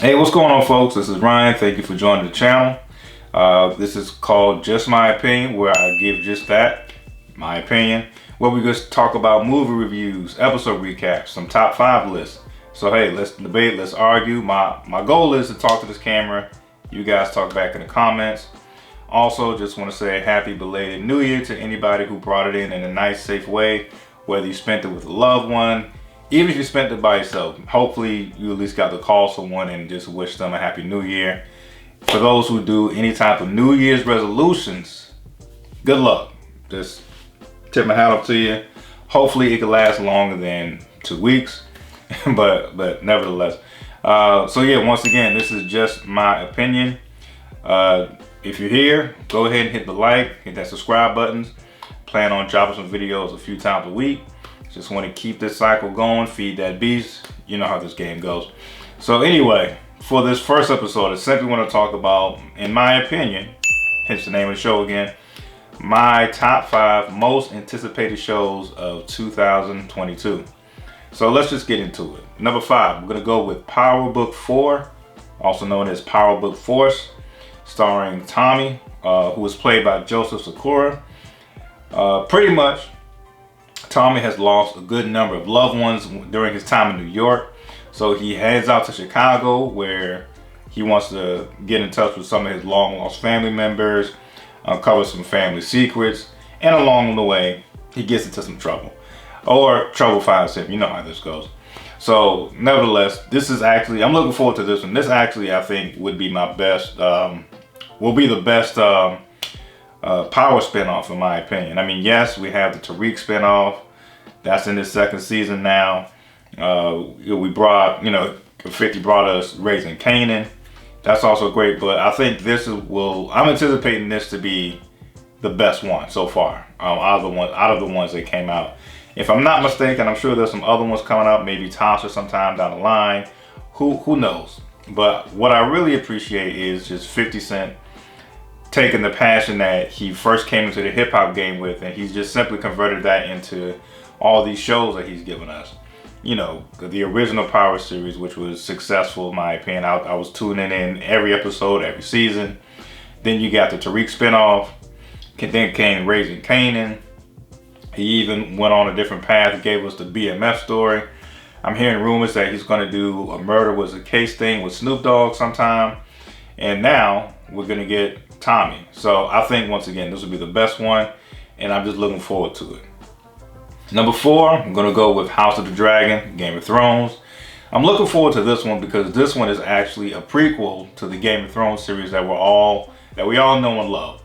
Hey, what's going on, folks? This is Ryan. Thank you for joining the channel. This is called Just My Opinion, where I give just that, my opinion, where we just talk about movie reviews, episode recaps, some top 5 lists. So hey, let's debate, let's argue. My goal is to talk to this camera. You guys talk back in the comments. Also, just want to say happy belated New Year to anybody who brought it in a nice, safe way, whether you spent it with a loved one, even if you spent it by yourself. Hopefully you at least got to call someone and just wish them a happy new year. For those who do any type of New Year's resolutions, good luck. Just tip my hat off to you. Hopefully it can last longer than 2 weeks, but nevertheless. So yeah, once again, this is just my opinion. If you're here, go ahead and hit the like, hit that subscribe buttons. Plan on dropping some videos a few times a week. Just want to keep this cycle going, feed that beast. You know how this game goes. So anyway, for this first episode, I simply want to talk about, in my opinion, hence the name of the show again, my top 5 most anticipated shows of 2022. So let's just get into it. Number 5, we're going to go with Power Book 4, also known as Power Book Force, starring Tommy, who was played by Joseph Sakura. Pretty much, Tommy has lost a good number of loved ones during his time in New York. So he heads out to Chicago, where he wants to get in touch with some of his long lost family members, uncover some family secrets, and along the way, he gets into some trouble. Or trouble finds him, you know how this goes. So nevertheless, this is actually, I'm looking forward to this one. This actually, I think, would be my best, will be the best Power spinoff, in my opinion. I mean, yes, we have the Tariq spinoff. That's in the 2nd season now. We brought, 50 brought us Raising Kanan. That's also great, but I think I'm anticipating this to be the best one so far, out of the ones that came out. If I'm not mistaken, I'm sure there's some other ones coming up, maybe Tasha sometime down the line. Who knows? But what I really appreciate is just 50 Cent taking the passion that he first came into the hip hop game with, and he's just simply converted that into all these shows that he's given us. You know, the original Power series, which was successful in my opinion. I was tuning in every episode, every season. Then you got the Tariq spinoff. Then came Raising Kanan. He even went on a different path. He gave us the BMF story. I'm hearing rumors that he's going to do a Murder Was a Case thing with Snoop Dogg sometime. And now we're going to get Tommy. So I think, once again, this will be the best one, and I'm just looking forward to it. Number 4, I'm going to go with House of the Dragon, Game of Thrones. I'm looking forward to this one because this one is actually a prequel to the Game of Thrones series that we all know and love.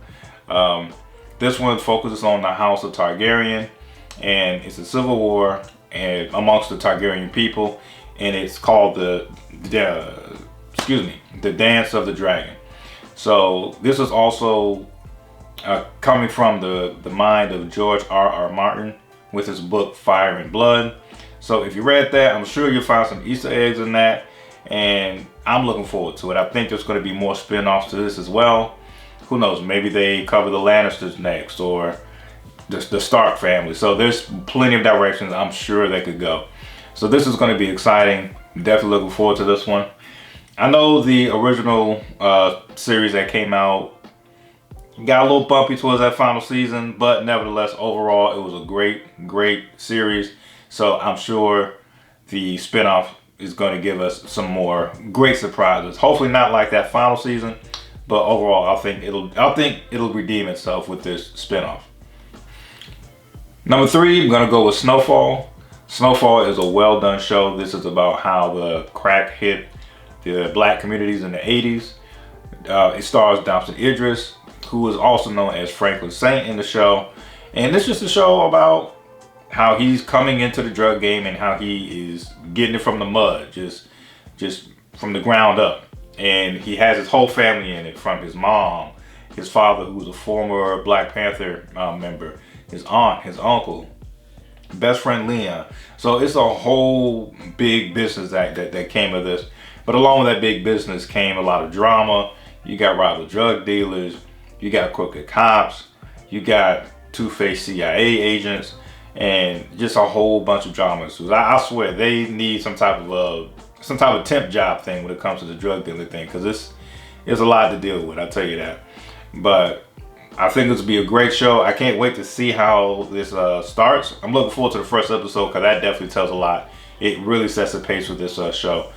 This one focuses on the House of Targaryen, and it's a civil war amongst the Targaryen people, and it's called the Dance of the Dragon. So this is also coming from the mind of George R.R. Martin with his book Fire and Blood. So if you read that, I'm sure you'll find some Easter eggs in that, and I'm looking forward to it. I think there's going to be more spin-offs to this as well. Who knows, maybe they cover the Lannisters next, or the Stark family. So there's plenty of directions I'm sure they could go. So this is going to be exciting. Definitely looking forward to this one. I know the original series that came out got a little bumpy towards that final season, but nevertheless, overall, it was a great series. So I'm sure the spinoff is going to give us some more great surprises. Hopefully not like that final season, but overall, I think it'll redeem itself with this spinoff. Number 3, I'm going to go with Snowfall. Snowfall is a well done show. This is about how the crack hit the black communities in the 80s. It stars Damson Idris, who is also known as Franklin Saint in the show. And this is just a show about how he's coming into the drug game and how he is getting it from the mud, just from the ground up. And he has his whole family in it, from his mom, his father, who was a former Black Panther member, his aunt, his uncle, best friend Leon. So it's a whole big business that came of this. But along with that big business came a lot of drama. You got rival drug dealers, you got crooked cops, you got two-faced CIA agents, and just a whole bunch of drama. So I swear they need some type of some type of temp job thing when it comes to the drug dealing thing, because it's a lot to deal with, I'll tell you that. But I think this will be a great show. I can't wait to see how this starts. I'm looking forward to the first episode because that definitely tells a lot. It really sets the pace with this show.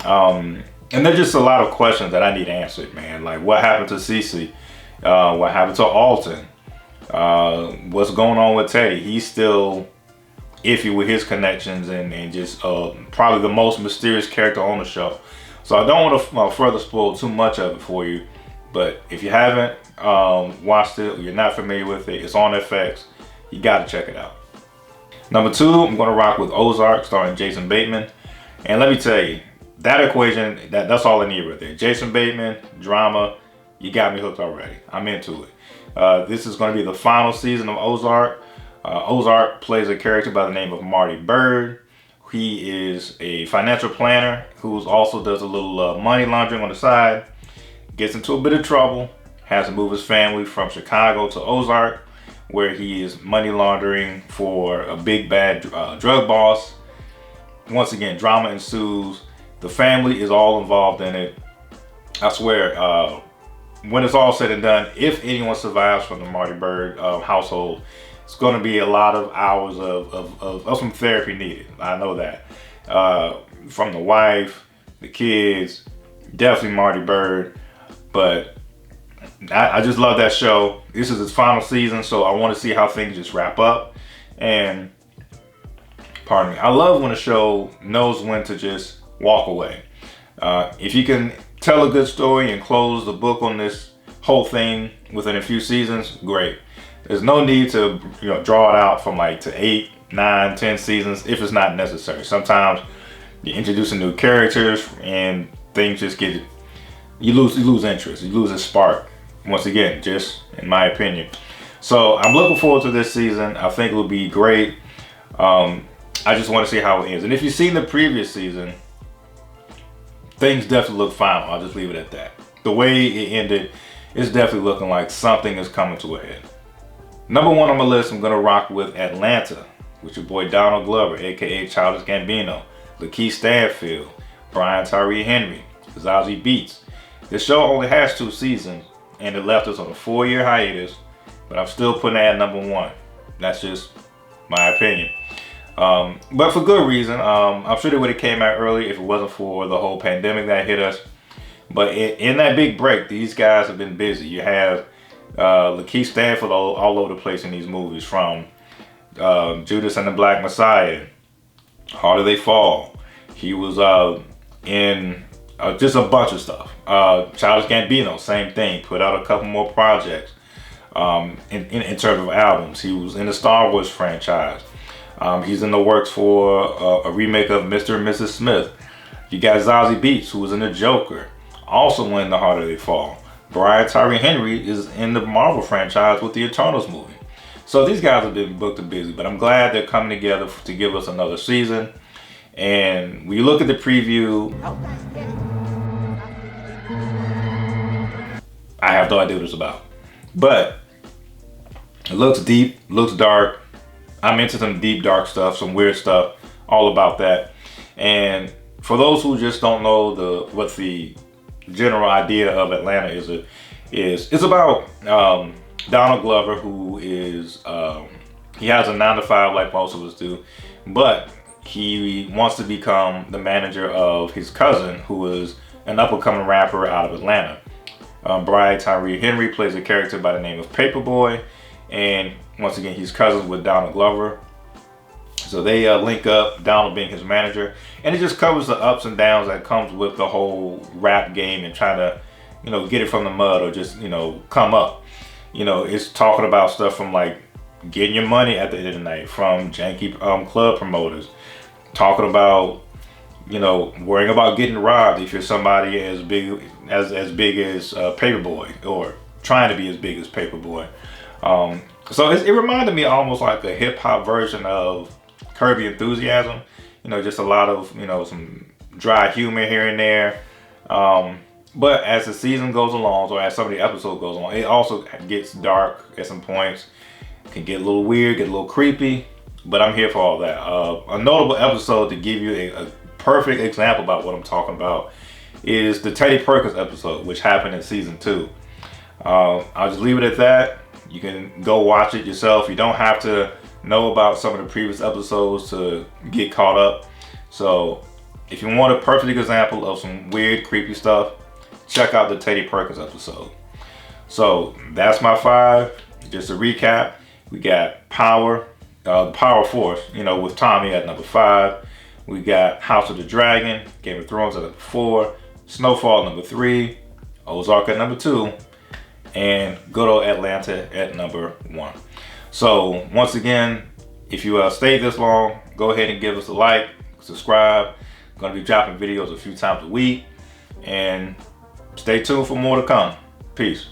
And there's just a lot of questions that I need answered, man. Like, what happened to Cece? What happened to Alton? What's going on with Teddy? He's still iffy with his connections and just probably the most mysterious character on the show. So I don't want to further spoil too much of it for you. But if you haven't watched it or you're not familiar with it, it's on FX. You got to check it out. Number 2, I'm going to rock with Ozark, starring Jason Bateman. And let me tell you, that equation, that's all I need right there. Jason Bateman, drama, you got me hooked already. I'm into it. This is going to be the final season of Ozark. Ozark plays a character by the name of Marty Bird. He is a financial planner who also does a little money laundering on the side. Gets into a bit of trouble. Has to move his family from Chicago to Ozark, where he is money laundering for a big bad drug boss. Once again, drama ensues. The family is all involved in it. I swear, when it's all said and done, if anyone survives from the Marty Bird household, it's going to be a lot of hours of some therapy needed. I know that. From the wife, the kids, definitely Marty Bird. But I just love that show. This is its final season, so I want to see how things just wrap up. And, pardon me, I love when a show knows when to just walk away. If you can tell a good story and close the book on this whole thing within a few seasons, great. There's no need to draw it out from like to 8, 9, 10 seasons if it's not necessary. Sometimes you're introducing new characters and things just get, you lose interest, you lose a spark. Once again, just in my opinion. So I'm looking forward to this season. I think it will be great. I just want to see how it ends. And if you've seen the previous season, things definitely look fine. I'll just leave it at that. The way it ended, it's definitely looking like something is coming to a head. Number 1 on my list, I'm going to rock with Atlanta, with your boy Donald Glover, aka Childish Gambino, Lakeith Stanfield, Brian Tyree Henry, Zazie Beetz. This show only has 2 seasons, and it left us on a 4-year hiatus, but I'm still putting it at number 1. That's just my opinion. But for good reason. I'm sure they would have came out early if it wasn't for the whole pandemic that hit us. But in that big break, these guys have been busy. You have Lakeith Stanfield all over the place in these movies, from Judas and the Black Messiah, Harder They Fall. He was in just a bunch of stuff. Childish Gambino, same thing. Put out a couple more projects in terms of albums. He was in the Star Wars franchise. He's in the works for a remake of Mr. and Mrs. Smith. You got Zazie Beetz, who was in The Joker, also in The Harder They Fall. Brian Tyree Henry is in the Marvel franchise with the Eternals movie. So these guys have been booked and busy, but I'm glad they're coming together to give us another season. And when you look at the preview, I have no idea what it's about. But it looks deep, looks dark. I'm into some deep, dark stuff, some weird stuff, all about that. And for those who just don't know what the general idea of Atlanta is it's about Donald Glover, who is he has a 9-to-5 like most of us do, but he wants to become the manager of his cousin, who is an up-and-coming rapper out of Atlanta. Brian Tyree Henry plays a character by the name of Paperboy, and once again, he's cousins with Donald Glover. So they link up, Donald being his manager, and it just covers the ups and downs that comes with the whole rap game and trying to, get it from the mud or just, come up. It's talking about stuff from like getting your money at the end of the night from janky club promoters, talking about, worrying about getting robbed if you're somebody as big as Paperboy, or trying to be as big as Paperboy. So it reminded me almost like a hip hop version of Curb Your Enthusiasm. Just a lot of, some dry humor here and there. But as the season goes along, or as some of the episodes goes on, it also gets dark at some points. It can get a little weird, get a little creepy, but I'm here for all that. A notable episode to give you a perfect example about what I'm talking about is the Teddy Perkins episode, which happened in season 2. I'll just leave it at that. You can go watch it yourself. You don't have to know about some of the previous episodes to get caught up. So if you want a perfect example of some weird, creepy stuff, check out the Teddy Perkins episode. So that's my 5. Just to recap, we got Power, the Power Force, with Tommy at number 5. We got House of the Dragon, Game of Thrones at number 4, Snowfall at number 3, Ozark at number 2, and good old Atlanta at number 1. So once again, if you stayed this long, go ahead and give us a like, subscribe. I'm going to be dropping videos a few times a week, and stay tuned for more to come. Peace.